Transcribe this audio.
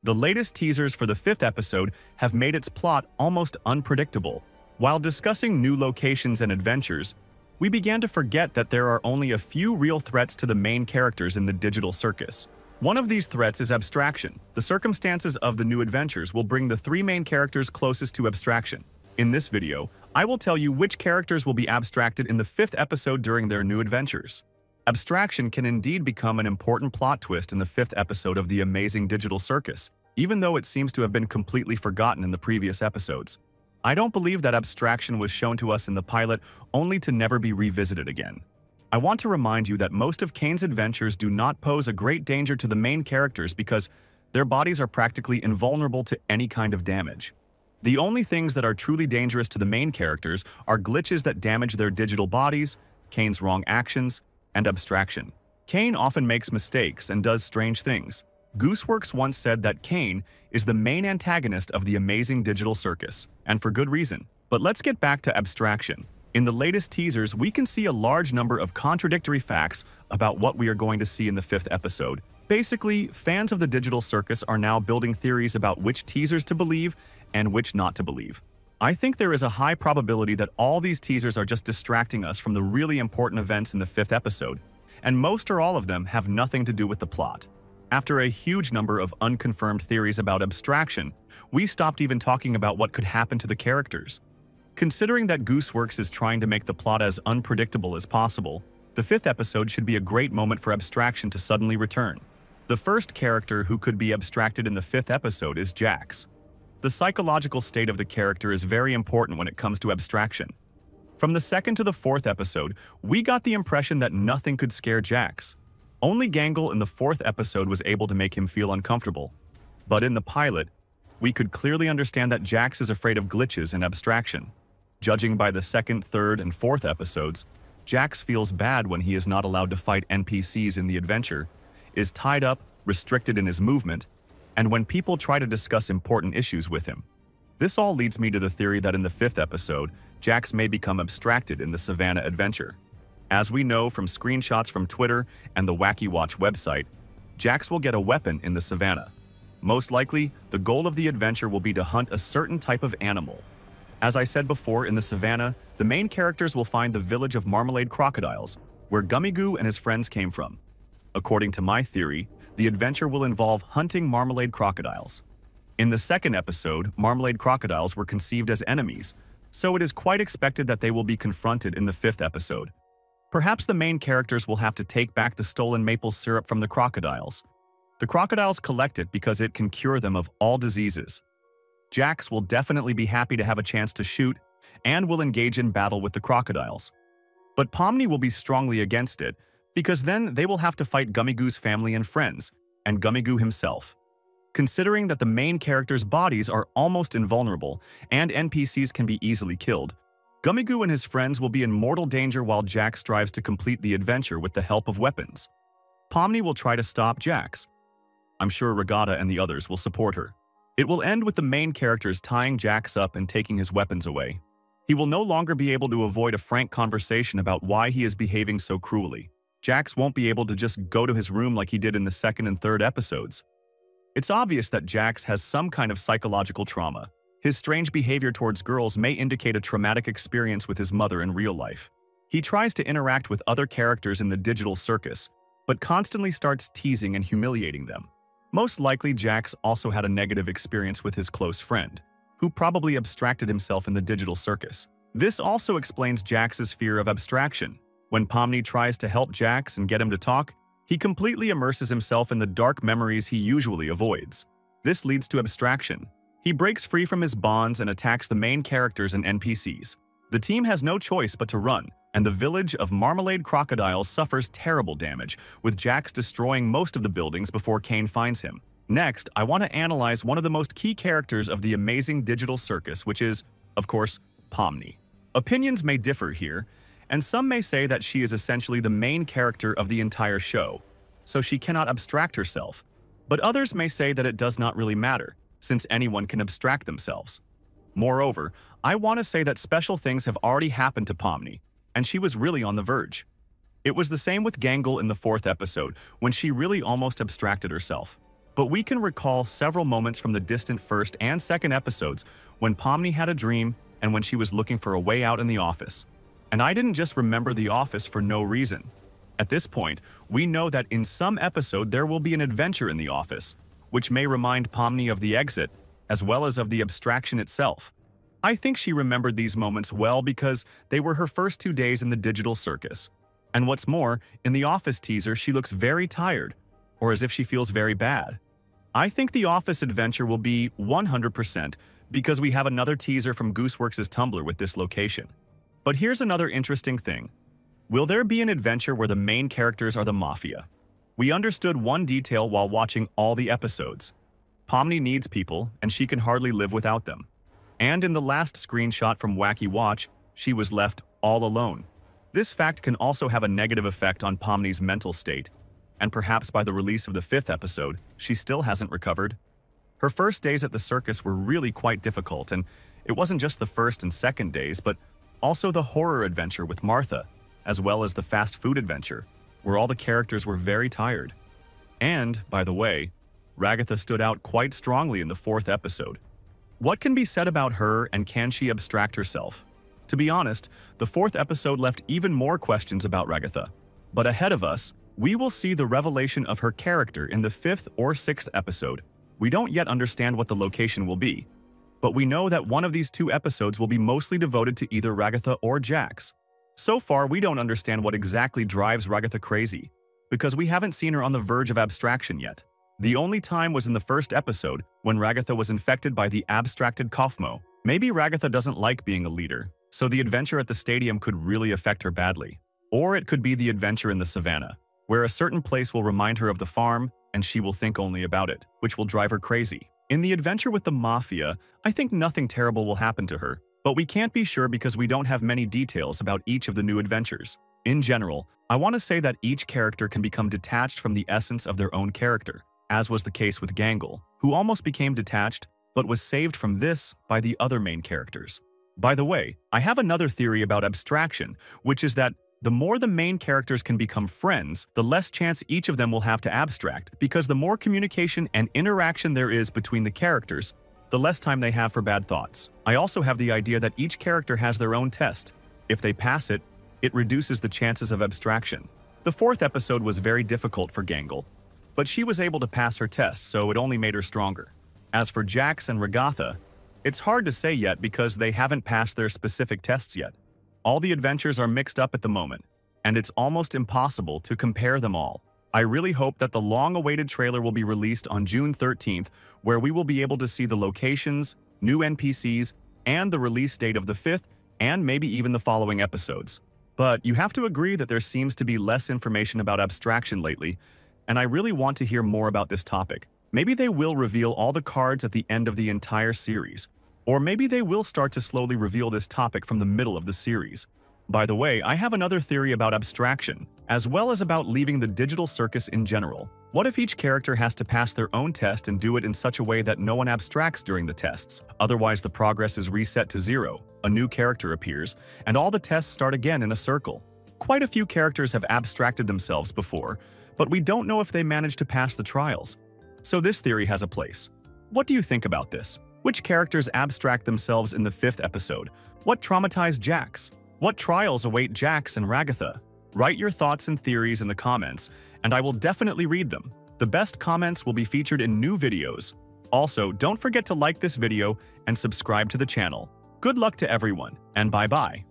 The latest teasers for the fifth episode have made its plot almost unpredictable. While discussing new locations and adventures, we began to forget that there are only a few real threats to the main characters in the Digital Circus. One of these threats is abstraction. The circumstances of the new adventures will bring the three main characters closest to abstraction. In this video, I will tell you which characters will be abstracted in the fifth episode during their new adventures. Abstraction can indeed become an important plot twist in the fifth episode of the amazing Digital Circus, even though it seems to have been completely forgotten in the previous episodes. I don't believe that abstraction was shown to us in the pilot only to never be revisited again. I want to remind you that most of Kane's adventures do not pose a great danger to the main characters because their bodies are practically invulnerable to any kind of damage. The only things that are truly dangerous to the main characters are glitches that damage their digital bodies, Kane's wrong actions, and abstraction. Kane often makes mistakes and does strange things. Gooseworks once said that Kane is the main antagonist of the amazing Digital Circus, and for good reason. But let's get back to abstraction. In the latest teasers, we can see a large number of contradictory facts about what we are going to see in the fifth episode. Basically, fans of the Digital Circus are now building theories about which teasers to believe and which not to believe. I think there is a high probability that all these teasers are just distracting us from the really important events in the fifth episode, and most or all of them have nothing to do with the plot. After a huge number of unconfirmed theories about abstraction, we stopped even talking about what could happen to the characters. Considering that Gooseworks is trying to make the plot as unpredictable as possible, the fifth episode should be a great moment for abstraction to suddenly return. The first character who could be abstracted in the fifth episode is Jax. The psychological state of the character is very important when it comes to abstraction. From the second to the fourth episode, we got the impression that nothing could scare Jax. Only Gangle in the fourth episode was able to make him feel uncomfortable. But in the pilot, we could clearly understand that Jax is afraid of glitches and abstraction. Judging by the second, third, and fourth episodes, Jax feels bad when he is not allowed to fight NPCs in the adventure, is tied up, restricted in his movement, and when people try to discuss important issues with him. This all leads me to the theory that in the fifth episode, Jax may become abstracted in the Savannah adventure. As we know from screenshots from Twitter and the Wacky Watch website, Jax will get a weapon in the Savannah. Most likely, the goal of the adventure will be to hunt a certain type of animal. As I said before, in the Savannah, the main characters will find the village of Marmalade Crocodiles, where Gummigoo and his friends came from. According to my theory, the adventure will involve hunting Marmalade Crocodiles. In the second episode, Marmalade Crocodiles were conceived as enemies, so it is quite expected that they will be confronted in the fifth episode. Perhaps the main characters will have to take back the stolen maple syrup from the crocodiles. The crocodiles collect it because it can cure them of all diseases. Jax will definitely be happy to have a chance to shoot and will engage in battle with the crocodiles. But Pomni will be strongly against it because then they will have to fight Gummigoo's family and friends, and Gummigoo himself. Considering that the main characters' bodies are almost invulnerable and NPCs can be easily killed, Gummigoo and his friends will be in mortal danger while Jax strives to complete the adventure with the help of weapons. Pomni will try to stop Jax. I'm sure Regatta and the others will support her. It will end with the main characters tying Jax up and taking his weapons away. He will no longer be able to avoid a frank conversation about why he is behaving so cruelly. Jax won't be able to just go to his room like he did in the second and third episodes. It's obvious that Jax has some kind of psychological trauma. His strange behavior towards girls may indicate a traumatic experience with his mother in real life. He tries to interact with other characters in the Digital Circus, but constantly starts teasing and humiliating them. Most likely, Jax also had a negative experience with his close friend, who probably abstracted himself in the Digital Circus. This also explains Jax's fear of abstraction. When Pomni tries to help Jax and get him to talk, he completely immerses himself in the dark memories he usually avoids. This leads to abstraction. He breaks free from his bonds and attacks the main characters and NPCs. The team has no choice but to run, and the village of Marmalade Crocodiles suffers terrible damage, with Jax destroying most of the buildings before Kane finds him. Next, I want to analyze one of the most key characters of the amazing Digital Circus, which is, of course, Pomni. Opinions may differ here, and some may say that she is essentially the main character of the entire show, so she cannot abstract herself. But others may say that it does not really matter, since anyone can abstract themselves. Moreover, I want to say that special things have already happened to Pomni, and she was really on the verge. It was the same with Gangle in the fourth episode, when she really almost abstracted herself. But we can recall several moments from the distant first and second episodes when Pomni had a dream and when she was looking for a way out in the office. And I didn't just remember the office for no reason. At this point, we know that in some episode there will be an adventure in the office, which may remind Pomni of the exit, as well as of the abstraction itself. I think she remembered these moments well because they were her first 2 days in the Digital Circus. And what's more, in the office teaser she looks very tired, or as if she feels very bad. I think the office adventure will be 100% because we have another teaser from Gooseworks' Tumblr with this location. But here's another interesting thing. Will there be an adventure where the main characters are the Mafia? We understood one detail while watching all the episodes. Pomni needs people, and she can hardly live without them. And in the last screenshot from Wacky Watch, she was left all alone. This fact can also have a negative effect on Pomni's mental state, and perhaps by the release of the 5th episode, she still hasn't recovered. Her first days at the circus were really quite difficult, and it wasn't just the first and second days, but also the horror adventure with Martha, as well as the fast food adventure, where all the characters were very tired. And, by the way, Ragatha stood out quite strongly in the 4th episode. What can be said about her, and can she abstract herself? To be honest, the 4th episode left even more questions about Ragatha. But ahead of us, we will see the revelation of her character in the 5th or 6th episode. We don't yet understand what the location will be, but we know that one of these 2 episodes will be mostly devoted to either Ragatha or Jax. So far, we don't understand what exactly drives Ragatha crazy, because we haven't seen her on the verge of abstraction yet. The only time was in the 1st episode, when Ragatha was infected by the abstracted Kaufmo. Maybe Ragatha doesn't like being a leader, so the adventure at the stadium could really affect her badly. Or it could be the adventure in the savannah, where a certain place will remind her of the farm, and she will think only about it, which will drive her crazy. In the adventure with the Mafia, I think nothing terrible will happen to her, but we can't be sure because we don't have many details about each of the new adventures. In general, I want to say that each character can become detached from the essence of their own character, as was the case with Gangle, who almost became detached, but was saved from this by the other main characters. By the way, I have another theory about abstraction, which is that the more the main characters can become friends, the less chance each of them will have to abstract, because the more communication and interaction there is between the characters, the less time they have for bad thoughts. I also have the idea that each character has their own test. If they pass it, it reduces the chances of abstraction. The 4th episode was very difficult for Gangle, but she was able to pass her test, so it only made her stronger. As for Jax and Ragatha, it's hard to say yet because they haven't passed their specific tests yet. All the adventures are mixed up at the moment, and it's almost impossible to compare them all. I really hope that the long-awaited trailer will be released on June 13th, where we will be able to see the locations, new NPCs, and the release date of the 5th, and maybe even the following episodes. But you have to agree that there seems to be less information about abstraction lately, and I really want to hear more about this topic. Maybe they will reveal all the cards at the end of the entire series, or maybe they will start to slowly reveal this topic from the middle of the series. By the way, I have another theory about abstraction, as well as about leaving the Digital Circus in general. What if each character has to pass their own test and do it in such a way that no one abstracts during the tests? Otherwise, the progress is reset to 0, a new character appears, and all the tests start again in a circle. Quite a few characters have abstracted themselves before, but we don't know if they managed to pass the trials. So this theory has a place. What do you think about this? Which characters abstract themselves in the 5th episode? What traumatized Jax? What trials await Jax and Ragatha? Write your thoughts and theories in the comments, and I will definitely read them. The best comments will be featured in new videos. Also, don't forget to like this video and subscribe to the channel. Good luck to everyone, and bye-bye.